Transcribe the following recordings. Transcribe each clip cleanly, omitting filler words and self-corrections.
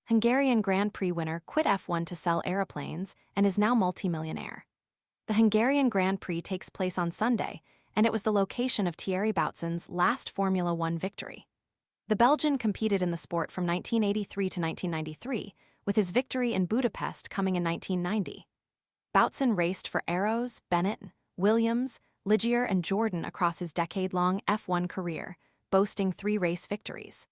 Hungarian Grand Prix winner quit F1 to sell aeroplanes and is now multimillionaire. The Hungarian Grand Prix takes place on Sunday, and it was the location of Thierry Boutsen's last Formula One victory. The Belgian competed in the sport from 1983 to 1993, with his victory in Budapest coming in 1990. Boutsen raced for Arrows, Benetton, Williams, Ligier and Jordan across his decade-long F1 career, boasting 3 race victories.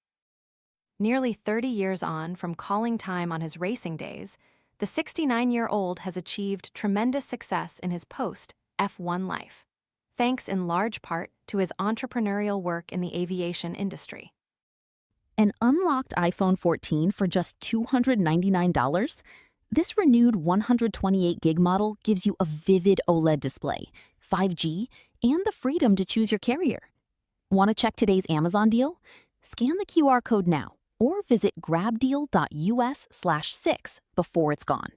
Nearly 30 years on from calling time on his racing days, the 69-year-old has achieved tremendous success in his post-F1 life, thanks in large part to his entrepreneurial work in the aviation industry. An unlocked iPhone 14 for just $299? This renewed 128 gig model gives you a vivid OLED display, 5G, and the freedom to choose your carrier. Want to check today's Amazon deal? Scan the QR code now or visit grabdeal.us/6 before it's gone.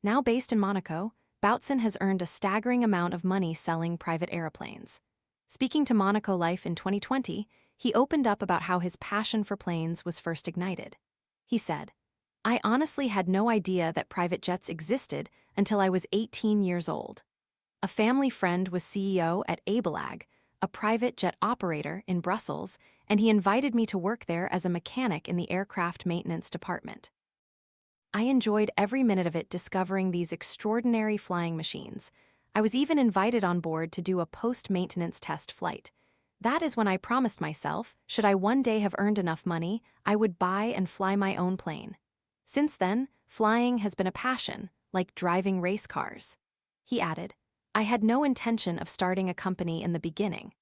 Now based in Monaco, Boutsen has earned a staggering amount of money selling private airplanes. Speaking to Monaco Life in 2020, he opened up about how his passion for planes was first ignited. He said, "I honestly had no idea that private jets existed until I was 18 years old. A family friend was CEO at Abelag, a private jet operator in Brussels, and he invited me to work there as a mechanic in the aircraft maintenance department. I enjoyed every minute of it discovering these extraordinary flying machines. I was even invited on board to do a post-maintenance test flight. That is when I promised myself, should I one day have earned enough money, I would buy and fly my own plane. Since then, flying has been a passion, like driving race cars." He added, "I had no intention of starting a company in the beginning.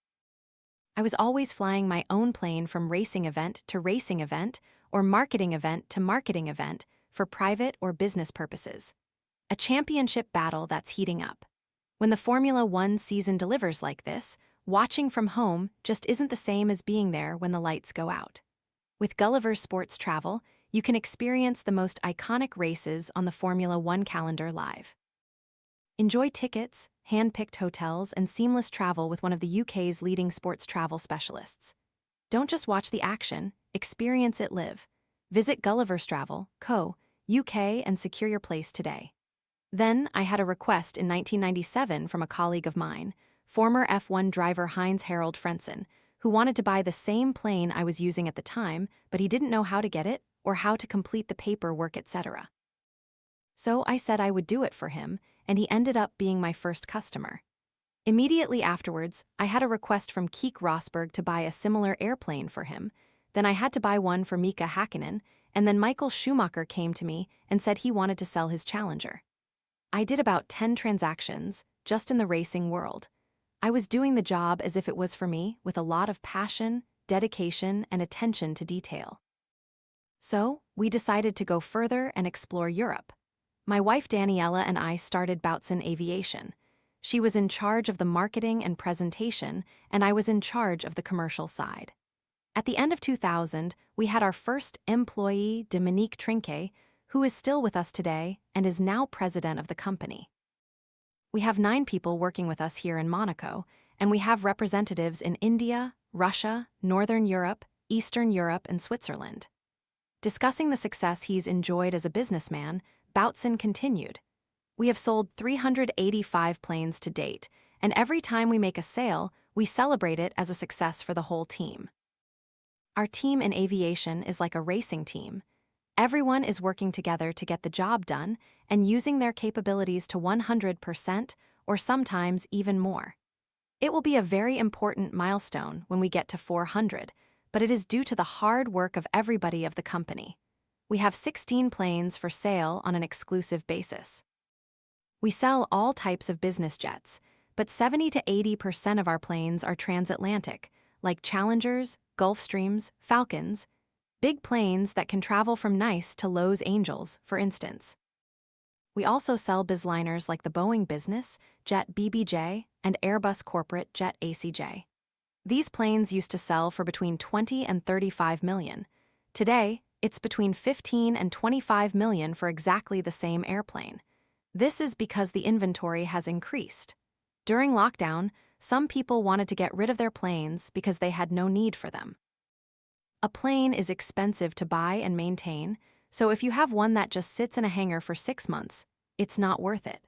I was always flying my own plane from racing event to racing event or marketing event to marketing event for private or business purposes. A championship battle that's heating up. When the Formula One season delivers like this, watching from home just isn't the same as being there when the lights go out. With Gulliver's Sports Travel, you can experience the most iconic races on the Formula One calendar live. Enjoy tickets, hand-picked hotels, and seamless travel with one of the UK's leading sports travel specialists. Don't just watch the action, experience it live. Visit Gulliver's Travel, Co., UK, and secure your place today." Then, I had a request in 1997 from a colleague of mine, former F1 driver Heinz Harald Frentzen, who wanted to buy the same plane I was using at the time, but he didn't know how to get it or how to complete the paperwork, etc. So I said I would do it for him, and he ended up being my first customer. Immediately afterwards, I had a request from Keek Rosberg to buy a similar airplane for him. Then I had to buy one for Mika Hakkinen, and then Michael Schumacher came to me and said he wanted to sell his Challenger. I did about 10 transactions, just in the racing world. I was doing the job as if it was for me, with a lot of passion, dedication, and attention to detail. So, we decided to go further and explore Europe. My wife Daniela and I started Boutsen Aviation. She was in charge of the marketing and presentation, and I was in charge of the commercial side. At the end of 2000, we had our first employee, Dominique Trinquet, who is still with us today and is now president of the company. We have 9 people working with us here in Monaco, and we have representatives in India, Russia, Northern Europe, Eastern Europe, and Switzerland. Discussing the success he's enjoyed as a businessman, Boutsen continued, "We have sold 385 planes to date, and every time we make a sale, we celebrate it as a success for the whole team. Our team in aviation is like a racing team. Everyone is working together to get the job done and using their capabilities to 100% or sometimes even more. It will be a very important milestone when we get to 400, but it is due to the hard work of everybody of the company. We have 16 planes for sale on an exclusive basis. We sell all types of business jets, but 70 to 80% of our planes are transatlantic, like Challengers, Gulfstreams, Falcons, big planes that can travel from Nice to Los Angeles, for instance. We also sell bizliners like the Boeing Business Jet BBJ and Airbus Corporate Jet ACJ. These planes used to sell for between 20 and 35 million. Today, it's between 15 and 25 million for exactly the same airplane. This is because the inventory has increased. During lockdown, some people wanted to get rid of their planes because they had no need for them. A plane is expensive to buy and maintain, So if you have one that just sits in a hangar for 6 months, it's not worth it.